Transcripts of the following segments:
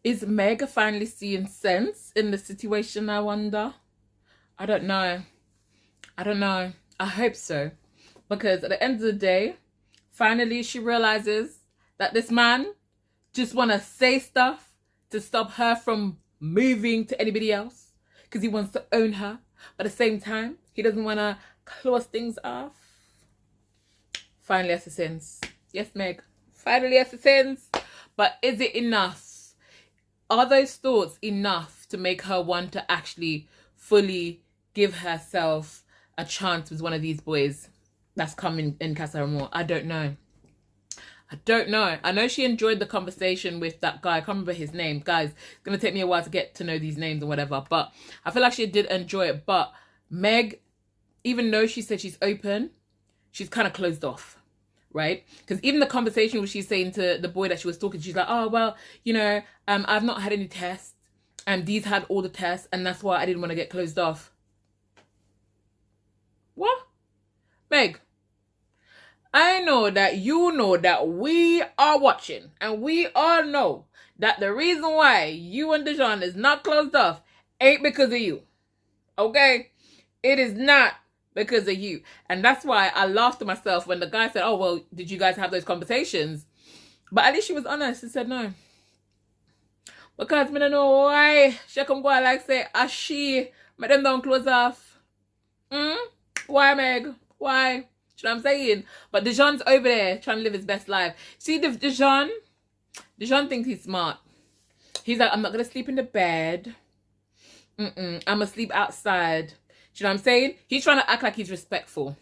Is Meg finally seeing sense in the situation, I wonder? I don't know. I hope so. Because at the end of the day, finally she realizes that this man just want to say stuff to stop her from moving to anybody else. Because he wants to own her. But at the same time, he doesn't want to close things off. Finally has sense. Yes, Meg. Finally has sense. But is it enough? Are those thoughts enough to make her want to actually fully give herself a chance with one of these boys that's coming in Casa Amor? I don't know. I know she enjoyed the conversation with that guy. I can't remember his name. Guys, it's going to take me a while to get to know these names and whatever. But I feel like she did enjoy it. But Meg, even though she said she's open, she's kind of closed off. Right? Because even the conversation where she's saying to the boy that she was talking to, she's like, oh, well, you know, I've not had any tests. And these had all the tests. And that's why I didn't want to get closed off. What? Meg, I know that you know that we are watching. And we all know that the reason why you and Dejon is not closed off ain't because of you. Okay? It is not because of you. And that's why I laughed to myself when the guy said, oh, well, did you guys have those conversations? But at least she was honest and said no. Because I don't know why she come go like say, she make them don't close off. Why, Meg? Why? You know what I'm saying? But Dejon's over there trying to live his best life. See, Dejon thinks he's smart. He's like, I'm not going to sleep in the bed. I'm going to sleep outside. You know what I'm saying? He's trying to act like he's respectful.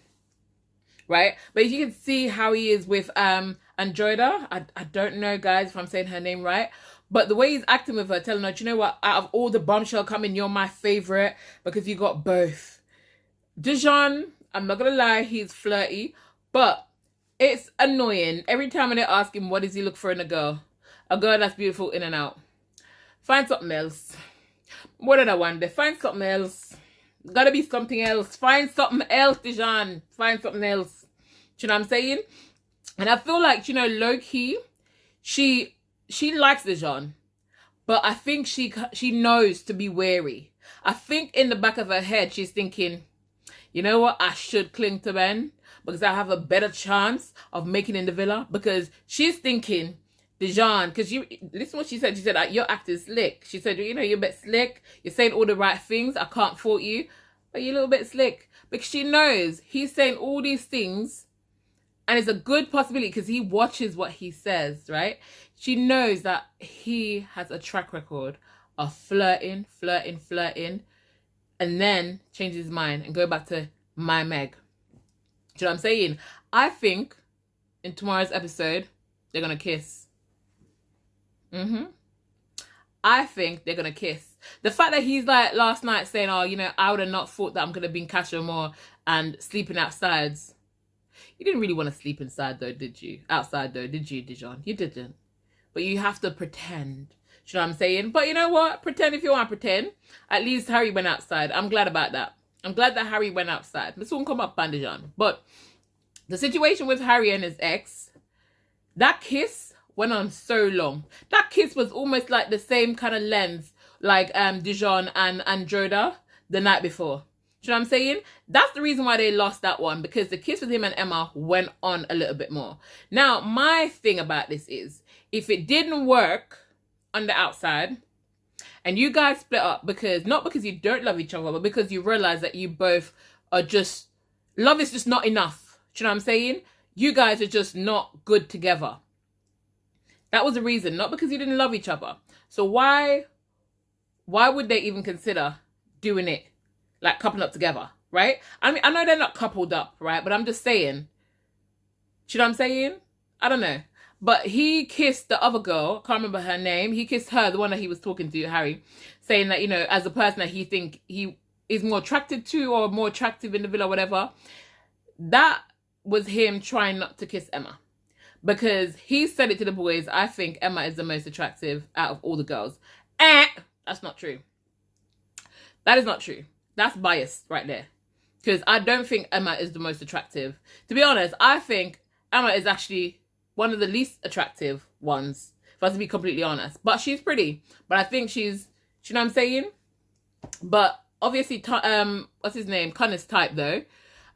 Right? But you can see how he is with Androida. I don't know, guys, if I'm saying her name right. But the way he's acting with her, telling her, do you know what? Out of all the bombshell coming, you're my favorite because you got both. Dejon, I'm not going to lie, he's flirty. But it's annoying. Every time when they ask him, what does he look for in a girl? A girl that's beautiful in and out. Find something else. What did I want? Find something else. Gotta be something else. Find something else, Dejon. Find something else. Do you know what I'm saying? And I feel like, you know, low-key, she likes Dejon. But I think she knows to be wary. I think in the back of her head, she's thinking, you know what? I should cling to Ben because I have a better chance of making it in the villa. Because she's thinking, Dejon, because listen to what she said. She said, you're acting slick. She said, you know, you're a bit slick. You're saying all the right things. I can't fault you. But you're a little bit slick. Because she knows he's saying all these things. And it's a good possibility because he watches what he says, right? She knows that he has a track record of flirting. And then changes his mind and go back to my Meg. Do you know what I'm saying? I think in tomorrow's episode, they're going to kiss. I think they're gonna kiss. The fact that he's like last night saying, oh, you know, I would have not thought that I'm gonna be in Casa Amor and sleeping outside. You didn't really want to sleep inside though, did you? Outside though, did you, Dejon? You didn't. But you have to pretend. You know what I'm saying? But you know what? Pretend if you want to pretend. At least Harry went outside. I'm glad about that. I'm glad that Harry went outside. This won't come up, Dejon. But the situation with Harry and his ex, that kiss went on so long. That kiss was almost like the same kind of length like Dejon and Androida the night before. Do you know what I'm saying? That's the reason why they lost that one, because the kiss with him and Emma went on a little bit more. Now, my thing about this is, if it didn't work on the outside and you guys split up because, not because you don't love each other, but because you realize that you both are just, love is just not enough. Do you know what I'm saying? You guys are just not good together. That was the reason, not because you didn't love each other. So why would they even consider doing it, like coupling up together, right? I mean, I know they're not coupled up, right? But I'm just saying, do you know what I'm saying? I don't know. But he kissed the other girl, can't remember her name. He kissed her, the one that he was talking to, Harry, saying that, you know, as a person that he think he is more attracted to or more attractive in the villa, whatever. That was him trying not to kiss Emma. Because he said it to the boys, I think Emma is the most attractive out of all the girls. That's not true. That is not true. That's biased right there. Because I don't think Emma is the most attractive. To be honest, I think Emma is actually one of the least attractive ones. for us to be completely honest. But she's pretty. But I think she's, you know what I'm saying? But obviously, what's his name? Connor's type though.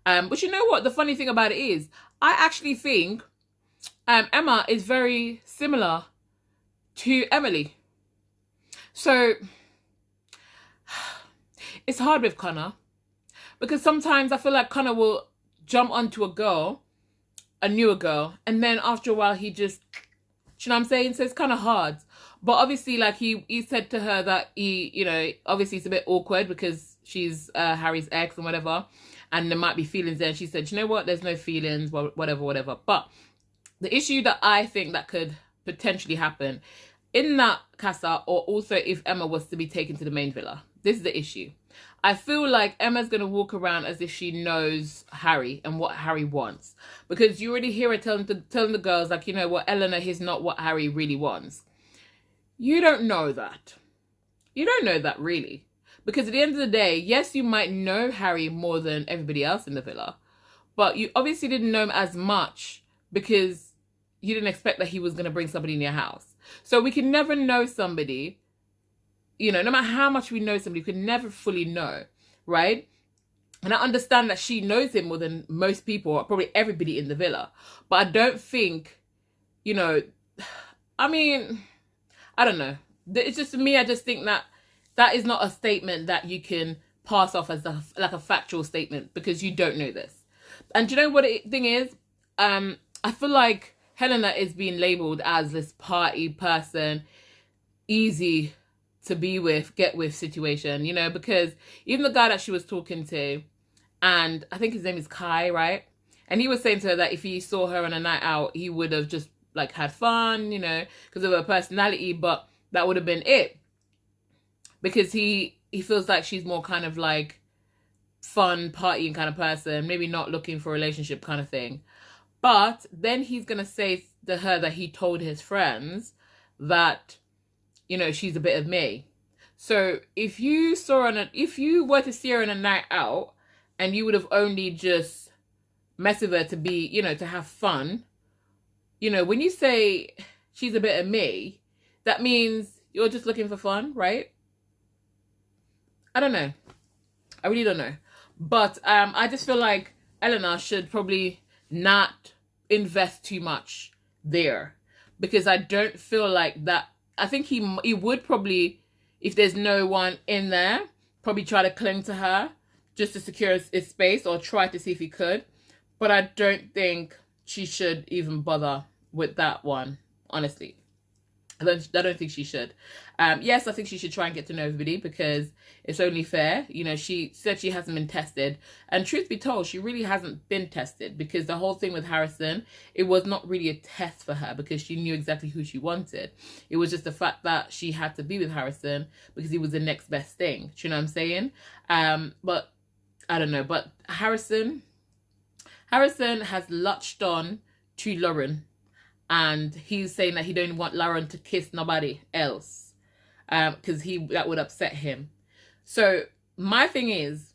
But you know what? The funny thing about it is, I actually think Emma is very similar to Emily. So it's hard with Connor, because sometimes I feel like Connor will jump onto a newer girl, and then after a while he just, you know what I'm saying? So it's kind of hard. But obviously, like he said to her that he, you know, obviously it's a bit awkward because she's Harry's ex and whatever, and there might be feelings there. And she said, you know what, there's no feelings, whatever. But the issue that I think that could potentially happen in that casa, or also if Emma was to be taken to the main villa, this is the issue. I feel like Emma's going to walk around as if she knows Harry and what Harry wants. Because you already hear her telling the girls, like, you know what, Eleanor is not what Harry really wants. You don't know that. You don't know that, really. Because at the end of the day, yes, you might know Harry more than everybody else in the villa. But you obviously didn't know him as much because you didn't expect that he was going to bring somebody in your house. So we can never know somebody. You know, no matter how much we know somebody, we can never fully know, right? And I understand that she knows him more than most people, or probably everybody in the villa. But I don't think, you know, I mean, I don't know. It's just, to me, I just think that that is not a statement that you can pass off as like a factual statement, because you don't know this. And do you know what the thing is? I feel like Helena is being labelled as this party person, easy to be with, get with situation, you know, because even the guy that she was talking to, and I think his name is Kai, right? And he was saying to her that if he saw her on a night out, he would have just like had fun, you know, because of her personality, but that would have been it. Because he feels like she's more kind of like fun, partying kind of person, maybe not looking for a relationship kind of thing. But then he's going to say to her that he told his friends that, you know, she's a bit of me. So if you were to see her on a night out and you would have only just messed with her to be, you know, to have fun, you know, when you say she's a bit of me, that means you're just looking for fun, right? I don't know. I really don't know. But I just feel like Eleanor should probably not invest too much there, because I don't feel like that. I think he would probably, if there's no one in there, probably try to cling to her just to secure his space, or try to see if he could. But I don't think she should even bother with that one, honestly. I don't think she should. Yes, I think she should try and get to know everybody, because it's only fair. You know, she said she hasn't been tested. And truth be told, she really hasn't been tested, because the whole thing with Harrison, it was not really a test for her, because she knew exactly who she wanted. It was just the fact that she had to be with Harrison because he was the next best thing. Do you know what I'm saying? But I don't know. But Harrison has latched on to Lauren. And he's saying that he don't want Lauren to kiss nobody else, because that would upset him. So my thing is,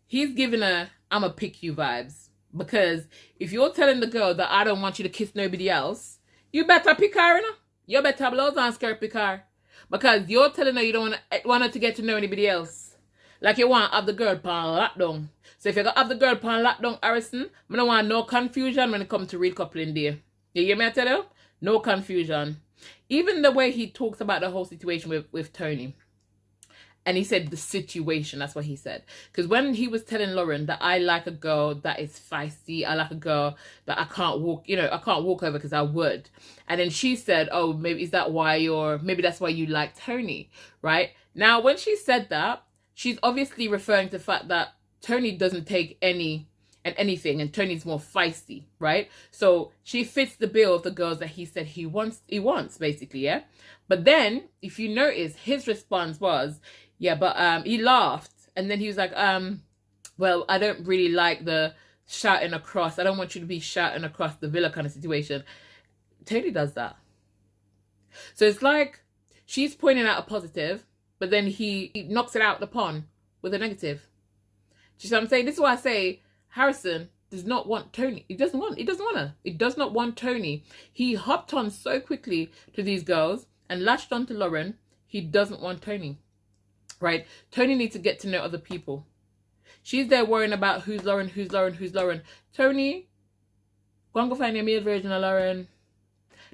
he's giving her "I'ma pick you" vibes, because if you're telling the girl that I don't want you to kiss nobody else, you better pick her, you know? You better blows and skirt pick her, because you're telling her you don't want her to get to know anybody else. Like you want to have the girl pan lockdown. So if you got have the girl pan lockdown, Harrison, I don't want no confusion when it comes to real coupling day. You hear me, I tell you? No confusion. Even the way he talks about the whole situation with Tony. And he said the situation, that's what he said. Because when he was telling Lauren that I like a girl that is feisty, I like a girl that I can't walk, you know, I can't walk over because I would. And then she said, oh, maybe that's why you like Tony, right? Now, when she said that, she's obviously referring to the fact that Tony doesn't take anything, and Tony's more feisty, right? So she fits the bill of the girls that he said he wants, basically, yeah? But then, if you notice, his response was, yeah, but he laughed, and then he was like, well, I don't really like the shouting across. I don't want you to be shouting across the villa kind of situation. Tony does that. So it's like she's pointing out a positive, but then he knocks it out the pond with a negative. Do you see what I'm saying? This is why I say, Harrison, does not want Tony. He does not want Tony. He hopped on so quickly to these girls and latched on to Lauren. He doesn't want Tony, right? Tony needs to get to know other people. She's there worrying about who's Lauren. Tony, go and go find your male version of Lauren.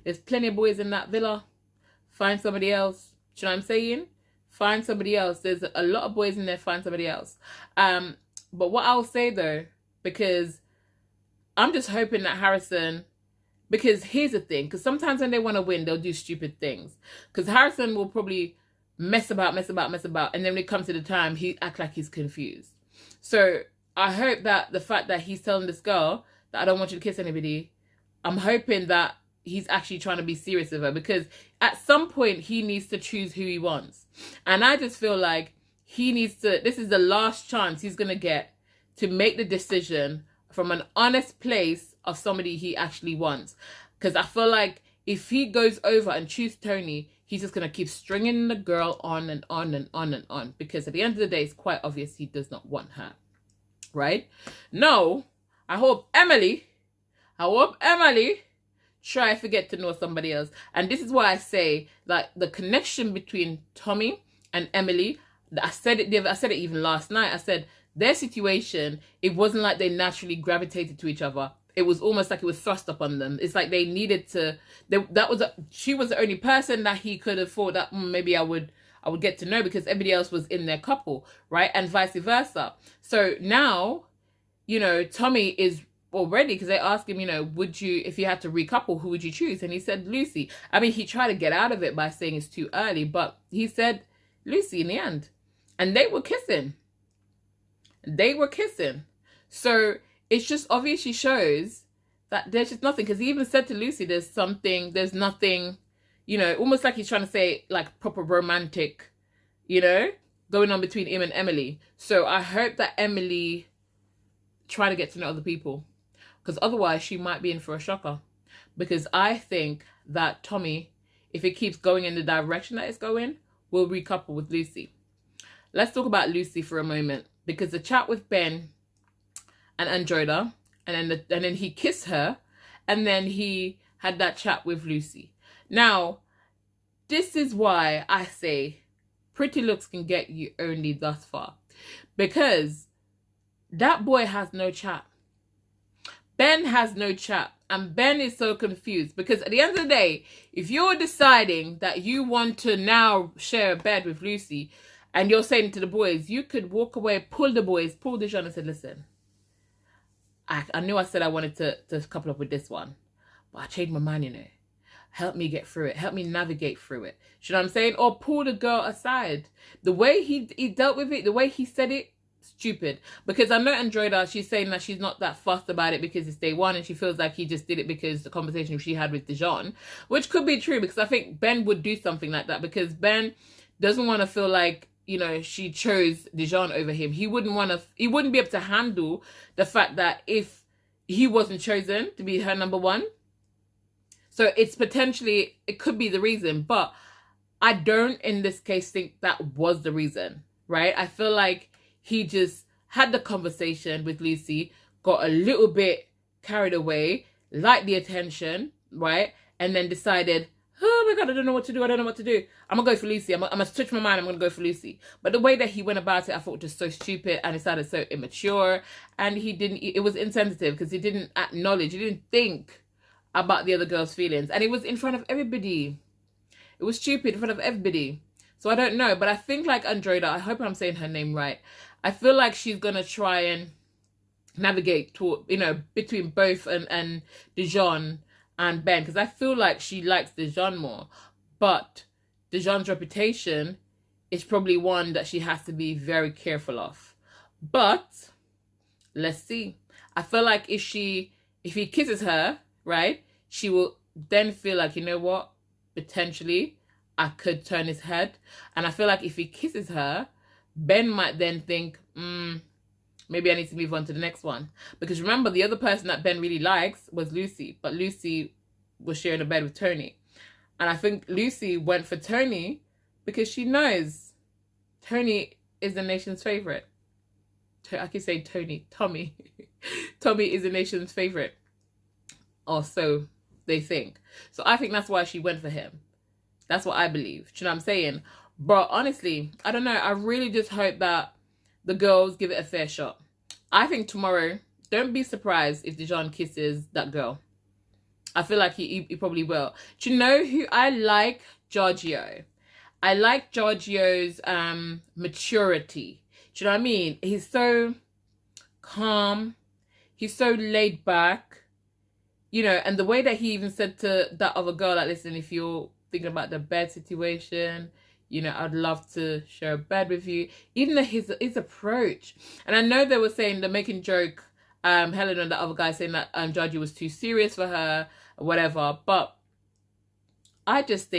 There's plenty of boys in that villa. Find somebody else. Do you know what I'm saying? Find somebody else. There's a lot of boys in there. Find somebody else. But what I'll say though, because I'm just hoping that Harrison, because here's the thing, because sometimes when they want to win, they'll do stupid things. Because Harrison will probably mess about, and then when it comes to the time, he act like he's confused. So I hope that the fact that he's telling this girl that I don't want you to kiss anybody, I'm hoping that he's actually trying to be serious with her, because at some point he needs to choose who he wants. And I just feel like he needs to, this is the last chance he's going to get to make the decision from an honest place of somebody he actually wants. Because I feel like if he goes over and chooses Tony, he's just going to keep stringing the girl on and on and on and on. Because at the end of the day, it's quite obvious he does not want her. Right? No, I hope Emily try to get to know somebody else. And this is why I say, like, the connection between Tommy and Emily, I said it even last night. I said their situation, it wasn't like they naturally gravitated to each other. It was almost like it was thrust upon them. It's like they needed to, she was the only person that he could have thought that maybe I would get to know, because everybody else was in their couple, right? And vice versa. So now, you know, Tommy is already, because they asked him, you know, if you had to recouple, who would you choose? And he said Lucy. I mean, he tried to get out of it by saying it's too early, but he said Lucy in the end. And they were kissing. So it's just obviously shows that there's just nothing, because he even said to Lucy, there's nothing, you know, almost like he's trying to say like proper romantic, you know, going on between him and Emily. So I hope that Emily try to get to know other people, because otherwise she might be in for a shocker. Because I think that Tommy, if it keeps going in the direction that it's going, will recouple with Lucy. Let's talk about Lucy for a moment, because the chat with Ben and Androida, and then he kissed her, and then he had that chat with Lucy. Now, this is why I say pretty looks can get you only thus far, because that boy has no chat. Ben has no chat, and Ben is so confused, because at the end of the day, if you're deciding that you want to now share a bed with Lucy, and you're saying to the boys, you could walk away, pull Dejon and say, listen, I knew I said I wanted to couple up with this one, but I changed my mind, you know. Help me get through it. Help me navigate through it. You know what I'm saying? Or pull the girl aside. The way he dealt with it, the way he said it, stupid. Because I know Androida, she's saying that she's not that fussed about it because it's day one, and she feels like he just did it because the conversation she had with Dejon, which could be true, because I think Ben would do something like that, because Ben doesn't want to feel like, you know, she chose Dejon over him. He wouldn't be able to handle the fact that if he wasn't chosen to be her number one. So it's potentially, it could be the reason, but I don't in this case think that was the reason, right? I feel like he just had the conversation with Lucy, got a little bit carried away, liked the attention, right? And then decided, oh my God, I don't know what to do. I'm going to go for Lucy. I'm going to switch my mind. I'm going to go for Lucy. But the way that he went about it, I thought just so stupid, and it sounded so immature. And it was insensitive, because he didn't acknowledge, he didn't think about the other girl's feelings. And it was in front of everybody. It was stupid in front of everybody. So I don't know. But I think like Androida, I hope I'm saying her name right. I feel like she's going to try and navigate to, you know, between both and Dejon and Ben, because I feel like she likes Dejon more, but Dejon's reputation is probably one that she has to be very careful of. But let's see. I feel like if he kisses her, right, she will then feel like, you know what, potentially I could turn his head. And I feel like if he kisses her, Ben might then think, maybe I need to move on to the next one. Because remember, the other person that Ben really likes was Lucy. But Lucy was sharing a bed with Tony. And I think Lucy went for Tony because she knows Tony is the nation's favorite. I keep saying Tommy. Tommy is the nation's favorite, or so they think. So I think that's why she went for him. That's what I believe. Do you know what I'm saying? But honestly, I don't know. I really just hope that the girls give it a fair shot. I think tomorrow, don't be surprised if Dejon kisses that girl. I feel like he probably will. Do you know who I like? Giorgio. I like Giorgio's maturity. Do you know what I mean? He's so calm. He's so laid back. You know, and the way that he even said to that other girl, like, listen, if you're thinking about the bed situation, you know, I'd love to share a bed with you. Even though his approach. And I know they were saying, they're making joke, Helen and the other guy saying that Giorgio was too serious for her, or whatever. But I just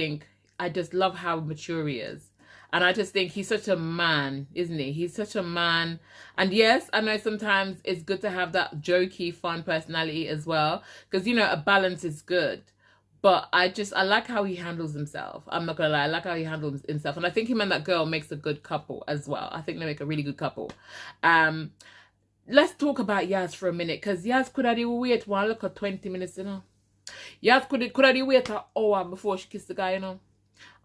love how mature he is. And I just think he's such a man, isn't he? He's such a man. And yes, I know sometimes it's good to have that jokey, fun personality as well. Because, you know, a balance is good. But I like how he handles himself. I'm not going to lie. I like how he handles himself. And I think him and that girl makes a good couple as well. I think they make a really good couple. Let's talk about Yaz for a minute. Because Yaz could have wait one look at 20 minutes, you know. Yaz could have wait an hour before she kissed the guy, you know.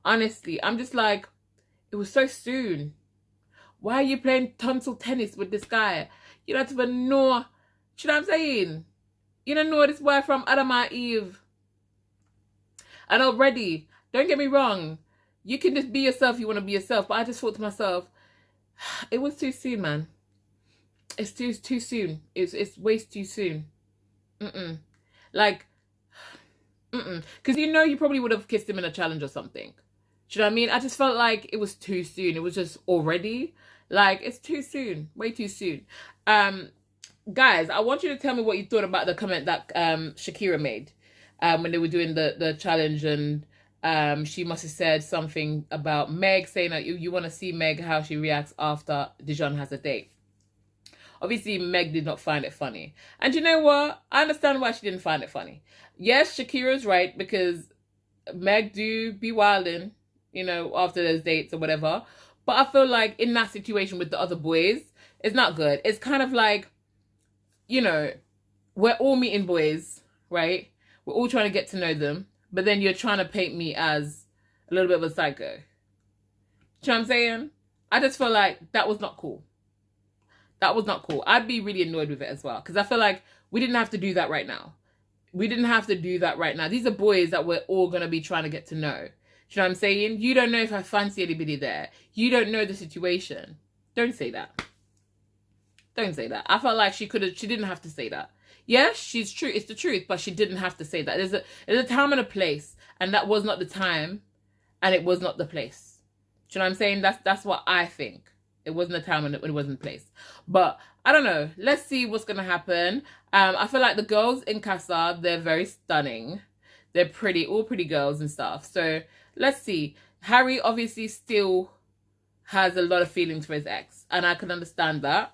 Honestly, I'm just like, it was so soon. Why are you playing tonsil tennis with this guy? You don't even know. You know what I'm saying? You don't know this boy from Adam and Eve. And already, don't get me wrong, you can just be yourself if you want to be yourself. But I just thought to myself, it was too soon, man. It's too soon. It's way too soon. Like, because you know you probably would have kissed him in a challenge or something. Do you know what I mean? I just felt like it was too soon. It was just already, like, it's too soon. Way too soon. Guys, I want you to tell me what you thought about the comment that Shakira made when they were doing the challenge, and she must have said something about Meg, saying that you want to see Meg, how she reacts after Dejon has a date. Obviously, Meg did not find it funny. And you know what? I understand why she didn't find it funny. Yes, Shakira's right, because Meg do be wilding, you know, after those dates or whatever. But I feel like in that situation with the other boys, it's not good. It's kind of like, you know, we're all meeting boys, right? We're all trying to get to know them. But then you're trying to paint me as a little bit of a psycho. Do you know what I'm saying? I just feel like that was not cool. That was not cool. I'd be really annoyed with it as well. Because I feel like we didn't have to do that right now. We didn't have to do that right now. These are boys that we're all going to be trying to get to know. Do you know what I'm saying? You don't know if I fancy anybody there. You don't know the situation. Don't say that. Don't say that. I felt like she didn't have to say that. Yes, she's true. It's the truth, but she didn't have to say that. There's a time and a place, and that was not the time, and it was not the place. Do you know what I'm saying? That's what I think. It wasn't the time and it wasn't the place. But I don't know. Let's see what's gonna happen. I feel like the girls in Casa, they're very stunning. They're pretty, all pretty girls and stuff. So let's see. Harry obviously still has a lot of feelings for his ex, and I can understand that.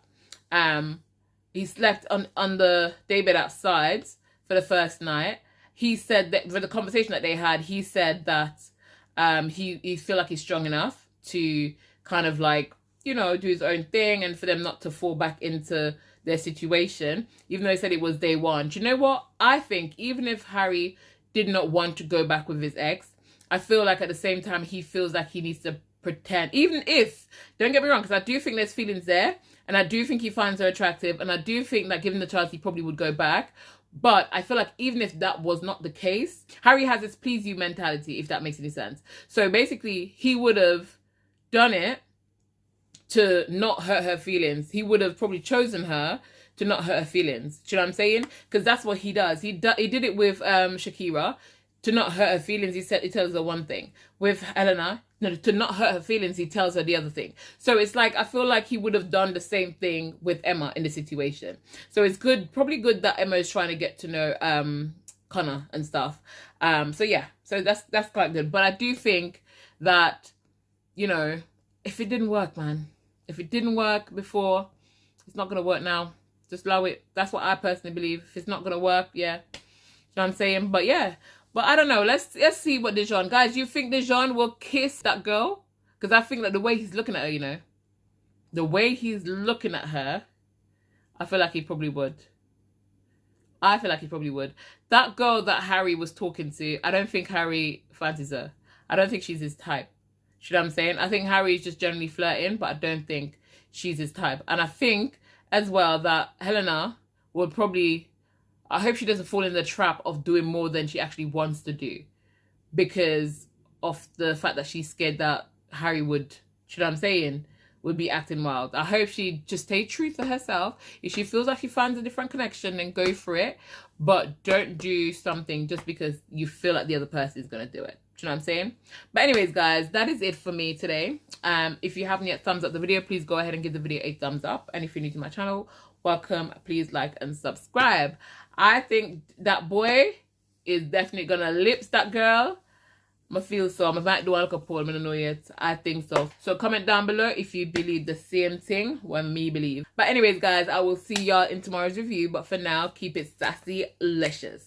He slept on the daybed outside for the first night. He said that for the conversation that they had, he said that he feel like he's strong enough to kind of like, you know, do his own thing, and for them not to fall back into their situation, even though he said it was day one. Do you know what? I think even if Harry did not want to go back with his ex, I feel like at the same time he feels like he needs to pretend, even if, don't get me wrong, because I do think there's feelings there, and I do think he finds her attractive, and I do think that given the chance he probably would go back. But I feel like even if that was not the case, Harry has this please you mentality, if that makes any sense. So basically he would have done it to not hurt her feelings. He would have probably chosen her to not hurt her feelings. Do you know what I'm saying? Because that's what he does. He did it with Shakira to not hurt her feelings. He tells her one thing. With Helena, no, to not hurt her feelings, he tells her the other thing. So it's like, I feel like he would have done the same thing with Emma in the situation. So it's good, probably good that Emma is trying to get to know Connor and stuff. So yeah, so that's quite good. But I do think that, you know, if it didn't work, man, if it didn't work before, it's not going to work now. Just allow it. That's what I personally believe. If it's not going to work, yeah. You know what I'm saying? But yeah. But I don't know. Let's see what Dejon... Guys, you think Dejon will kiss that girl? Because I think that the way he's looking at her, you know. The way he's looking at her, I feel like he probably would. I feel like he probably would. That girl that Harry was talking to, I don't think Harry fancies her. I don't think she's his type. You know what I'm saying? I think Harry is just generally flirting, but I don't think she's his type. And I think as well that Helena would probably, I hope she doesn't fall in the trap of doing more than she actually wants to do, because of the fact that she's scared that Harry would, you know what I'm saying, would be acting wild. I hope she just stay true to herself. If she feels like she finds a different connection, then go for it. But don't do something just because you feel like the other person is going to do it. Do you know what I'm saying? But anyways, guys, that is it for me today. If you haven't yet thumbs up the video, please go ahead and give the video a thumbs up. And if you're new to my channel, welcome. Please like and subscribe. I think that boy is definitely going to lips that girl. I feel so. I might do a look up poll. I don't know yet. I think so. So comment down below if you believe the same thing when me believe. But anyways, guys, I will see y'all in tomorrow's review. But for now, keep it sassy-licious.